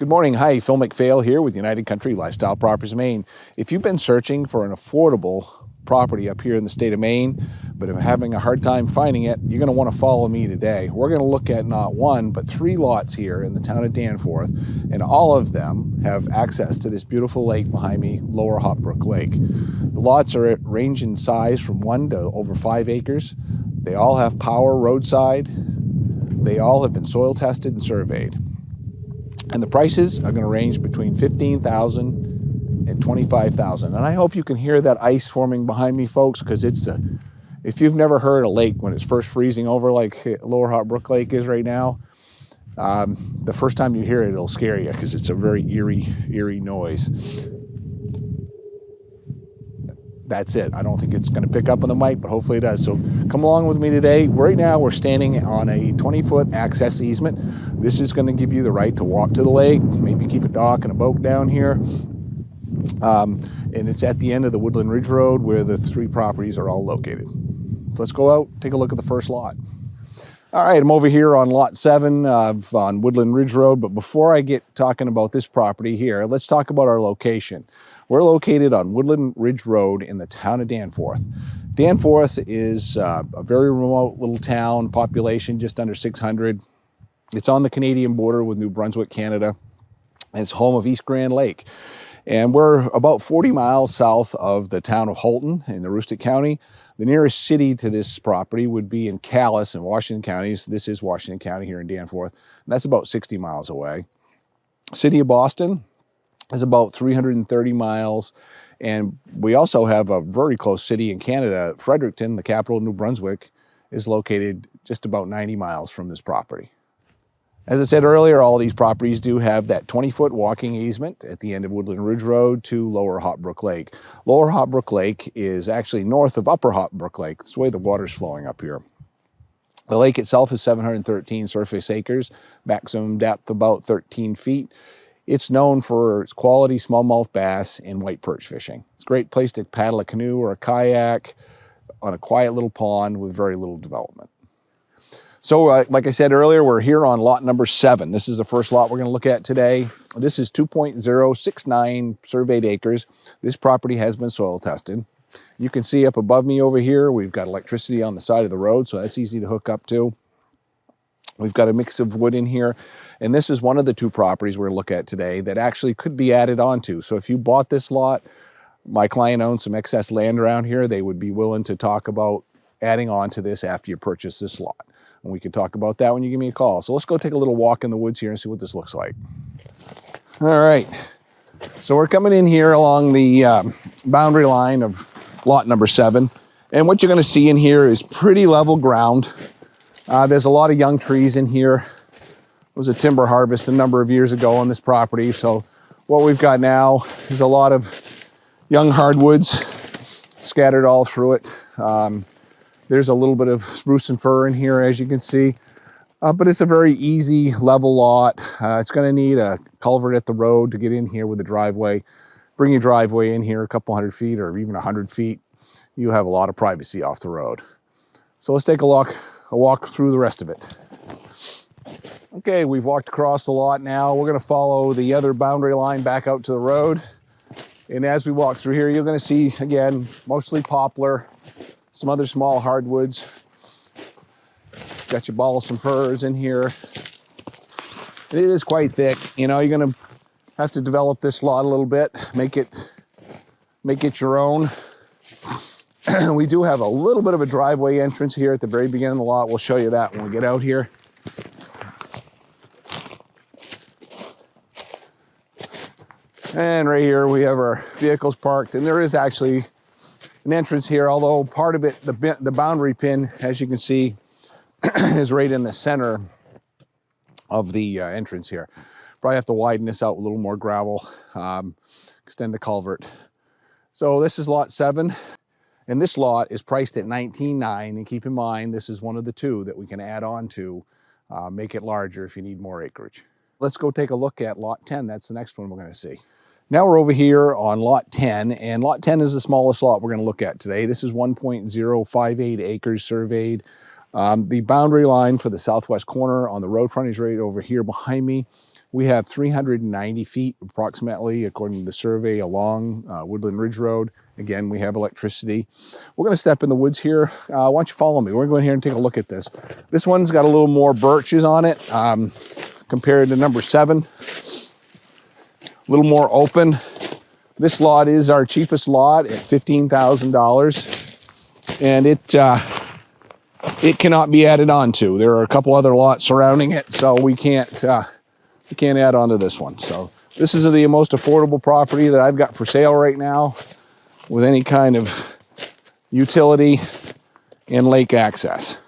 Good morning. Hi, Phil McPhail here with United Country Lifestyle Properties Maine. If you've been searching for an affordable property up here in the state of Maine, but are having a hard time finding it, you're going to want to follow me today. We're going to look at not one, but 3 lots here in the town of Danforth, and all of them have access to this beautiful lake behind me, Lower Hot Brook Lake. The lots are range in size from 1 to over 5 acres. They all have power roadside. They all have been soil tested and surveyed. And the prices are going to range between $15,000 and $25,000. And I hope you can hear that ice forming behind me, folks, because if you've never heard a lake when it's first freezing over like Lower Hot Brook Lake is right now, the first time you hear it, it'll scare you because it's a very eerie noise. That's it. I don't think it's going to pick up on the mic, but hopefully it does. So come along with me today. Right now we're standing on a 20-foot access easement. This is going to give you the right to walk to the lake, maybe keep a dock and a boat down here. And it's at the end of the Woodland Ridge Road where the 3 properties are all located. Let's go out, take a look at the first lot. All right, I'm over here on lot 7 on Woodland Ridge Road, but before I get talking about this property here, let's talk about our location. We're located on Woodland Ridge Road in the town of Danforth. Danforth is a very remote little town, population just under 600. It's on the Canadian border with New Brunswick, Canada, and it's home of East Grand Lake. And we're about 40 miles south of the town of Holton in Aroostook County. The nearest city to this property would be in Calais in Washington counties. This is Washington County here in Danforth. And that's about 60 miles away. City of Boston is about 330 miles. And we also have a very close city in Canada. Fredericton, the capital of New Brunswick, is located just about 90 miles from this property. As I said earlier, all these properties do have that 20-foot walking easement at the end of Woodland Ridge Road to Lower Hot Brook Lake. Lower Hot Brook Lake is actually north of Upper Hot Brook Lake. That's the way the water's flowing up here. The lake itself is 713 surface acres, maximum depth about 13 feet. It's known for its quality smallmouth bass and white perch fishing. It's a great place to paddle a canoe or a kayak on a quiet little pond with very little development. So like I said earlier, we're here on lot number 7. This is the first lot we're going to look at today. This is 2.069 surveyed acres. This property has been soil tested. You can see up above me over here, we've got electricity on the side of the road, so that's easy to hook up to. We've got a mix of wood in here, and this is one of the 2 properties we're going to look at today that actually could be added onto. So if you bought this lot, my client owns some excess land around here, they would be willing to talk about adding on to this after you purchase this lot. And we can talk about that when you give me a call. So let's go take a little walk in the woods here and see what this looks like. All right, so we're coming in here along the boundary line of lot number 7. And what you're going to see in here is pretty level ground. There's a lot of young trees in here. It was a timber harvest a number of years ago on this property. So what we've got now is a lot of young hardwoods scattered all through it. There's a little bit of spruce and fir in here, as you can see. But it's a very easy, level lot. It's going to need a culvert at the road to get in here with the driveway. Bring your driveway in here a couple 100 feet or even 100 feet. You have a lot of privacy off the road. So let's take a walk through the rest of it. Okay, we've walked across the lot now. We're going to follow the other boundary line back out to the road. And as we walk through here, you're going to see, again, mostly poplar, some other small hardwoods. Got your balsam firs in here. It is quite thick. You know, you're going to have to develop this lot a little bit, make it your own. We do have a little bit of a driveway entrance here at the very beginning of the lot. We'll show you that when we get out here. And right here we have our vehicles parked, and there is actually an entrance here, although part of it, the boundary pin, as you can see, is right in the center of the entrance here. Probably have to widen this out with a little more gravel, extend the culvert. So this is lot 7, and this lot is priced at $19,900, and keep in mind this is one of the 2 that we can add on to make it larger if you need more acreage. Let's go take a look at lot 10. That's the next one we're going to see. Now we're over here on lot 10, and lot 10 is the smallest lot we're going to look at today. This is 1.058 acres surveyed. The boundary line for the southwest corner on the road frontage right over here behind me We have 390 feet approximately, according to the survey, along Woodland Ridge Road. Again, we have electricity. We're going to step in the woods here. Why don't you follow me? We're going to go in here and take a look at this. This one's got a little more birches on it compared to number 7. A little more open. This lot is our cheapest lot at $15,000, and it cannot be added on to. There are a couple other lots surrounding it, so we can't add on to this one. So this is the most affordable property that I've got for sale right now, with any kind of utility and lake access.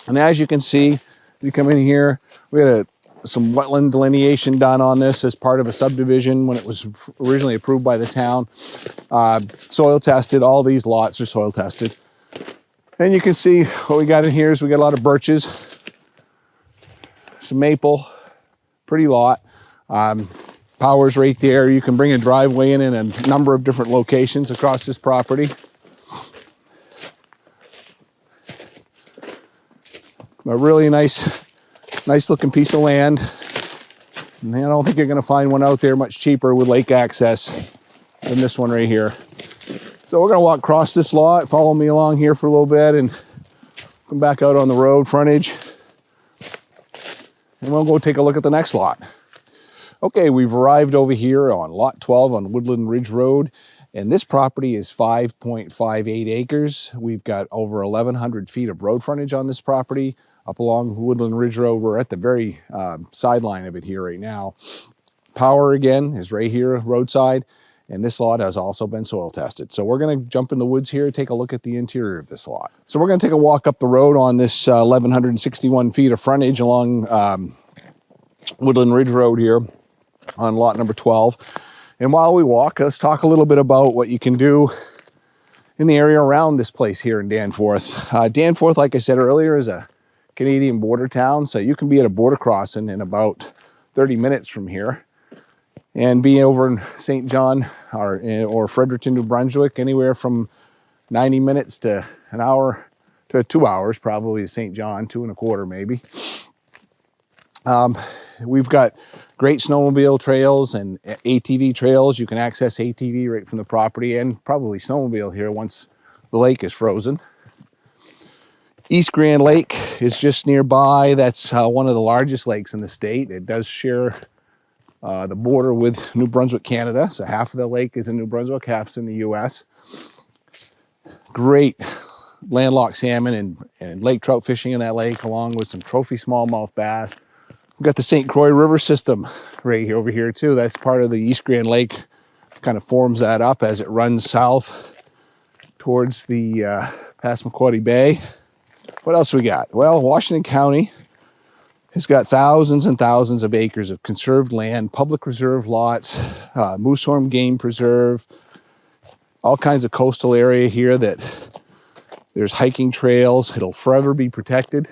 And as you can see, you come in here, we had some wetland delineation done on this as part of a subdivision when it was originally approved by the town. Soil tested, all these lots are soil tested. And you can see what we got in here is we got a lot of birches, some maple, pretty lot. Power's right there. You can bring a driveway in a number of different locations across this property. A really nice looking piece of land. And I don't think you're going to find one out there much cheaper with lake access than this one right here. So we're going to walk across this lot, follow me along here for a little bit, and come back out on the road frontage. And we'll go take a look at the next lot. Okay, we've arrived over here on lot 12 on Woodland Ridge Road. And this property is 5.58 acres. We've got over 1,100 feet of road frontage on this property up along Woodland Ridge Road. We're at the very sideline of it here right now. Power, again, is right here, roadside. And this lot has also been soil tested. So we're going to jump in the woods here, take a look at the interior of this lot. So we're going to take a walk up the road on this 1,161 feet of frontage along Woodland Ridge Road here on lot number 12. And while we walk, let's talk a little bit about what you can do in the area around this place here in Danforth. Danforth, like I said earlier, is a Canadian border town. So you can be at a border crossing in about 30 minutes from here and be over in St. John or Fredericton, New Brunswick, anywhere from 90 minutes to an hour to 2 hours, probably to St. John, 2.25 maybe. We've got great snowmobile trails and ATV trails. You can access ATV right from the property, and probably snowmobile here once the lake is frozen. East Grand Lake is just nearby. That's one of the largest lakes in the state. It does share the border with New Brunswick, Canada. So half of the lake is in New Brunswick, half's in the US. Great landlocked salmon and lake trout fishing in that lake, along with some trophy smallmouth bass. We've got the St. Croix River system right here over here too. That's part of the East Grand Lake, kind of forms that up as it runs south towards the Passamaquoddy Bay. What else we got? Well, Washington County has got thousands and thousands of acres of conserved land, public reserve lots, Moosehorn Game Preserve, all kinds of coastal area here that there's hiking trails. It'll forever be protected.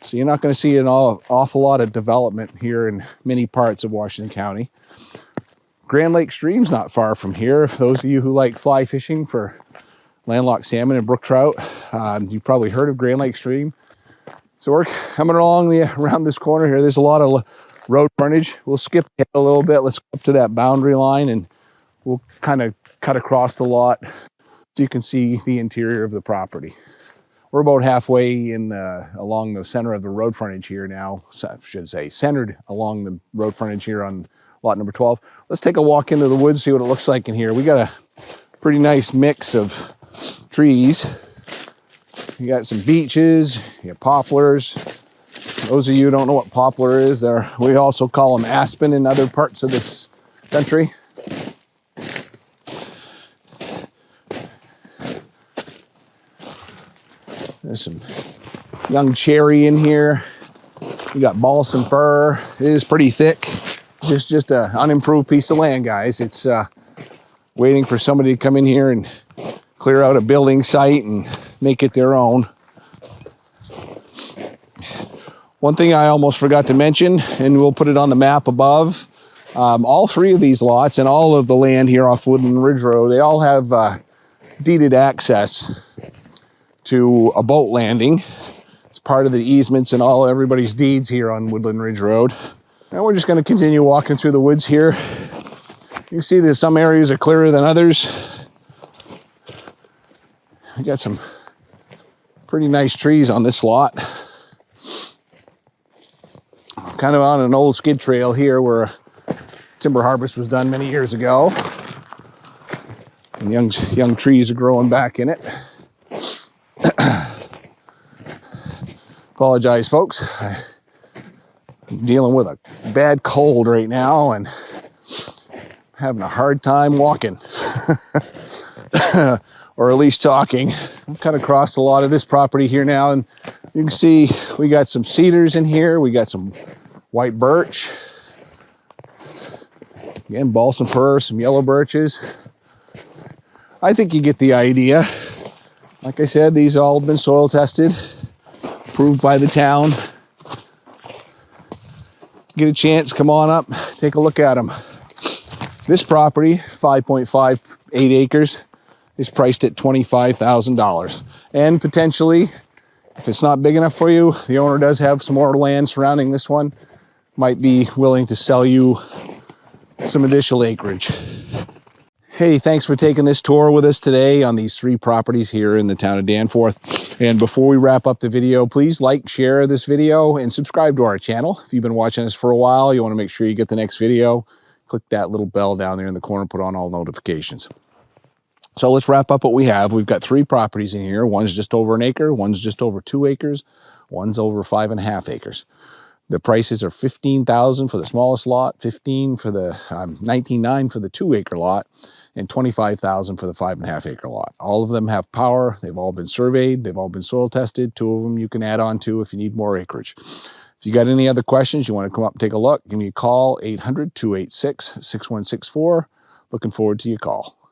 So you're not going to see an awful lot of development here in many parts of Washington County. Grand Lake Stream's not far from here. Those of you who like fly fishing for landlocked salmon and brook trout, you've probably heard of Grand Lake Stream. So we're coming along around this corner here. There's a lot of road frontage. We'll skip ahead a little bit. Let's go up to that boundary line and we'll kind of cut across the lot so you can see the interior of the property. We're about halfway in along the center of the road frontage here now. I should say centered along the road frontage here on lot number 12. Let's take a walk into the woods, see what it looks like in here. We got a pretty nice mix of trees. You got some beeches, you got poplars. Those of you who don't know what poplar is, we also call them aspen in other parts of this country. There's some young cherry in here. You got balsam fir. It is pretty thick. Just an unimproved piece of land, guys. It's waiting for somebody to come in here and clear out a building site and make it their own. One thing I almost forgot to mention, and we'll put it on the map above, all three of these lots and all of the land here off Woodland Ridge Road, they all have deeded access to a boat landing. It's part of the easements and everybody's deeds here on Woodland Ridge Road. And we're just going to continue walking through the woods here. You can see that some areas are clearer than others. We got some pretty nice trees on this lot. I'm kind of on an old skid trail here where timber harvest was done many years ago. And young trees are growing back in it. Apologize, folks. I'm dealing with a bad cold right now and having a hard time walking. Or at least talking. I've cut across a lot of this property here now, and you can see we got some cedars in here. We got some white birch. Again, balsam fir, some yellow birches. I think you get the idea. Like I said, these all have been soil tested, approved by the town. Get a chance, come on up, take a look at them. This property, 5.58 acres, is priced at $25,000. And potentially, if it's not big enough for you, the owner does have some more land surrounding this one. Might be willing to sell you some additional acreage. Hey, thanks for taking this tour with us today on these 3 properties here in the town of Danforth. And before we wrap up the video, please like, share this video, and subscribe to our channel. If you've been watching us for a while, you want to make sure you get the next video, click that little bell down there in the corner, put on all notifications. So let's wrap up what we have. We've got 3 properties in here. One's just over an acre, one's just over 2 acres, one's over 5.5 acres. The prices are $15,000 for the smallest lot, $15,000 for the $19,900 for the 2-acre lot, and $25,000 for the 5.5 acre lot. All of them have power. They've all been surveyed. They've all been soil tested. 2 of them you can add on to if you need more acreage. If you got any other questions, you want to come up and take a look, give me a call, 800-286-6164. Looking forward to your call.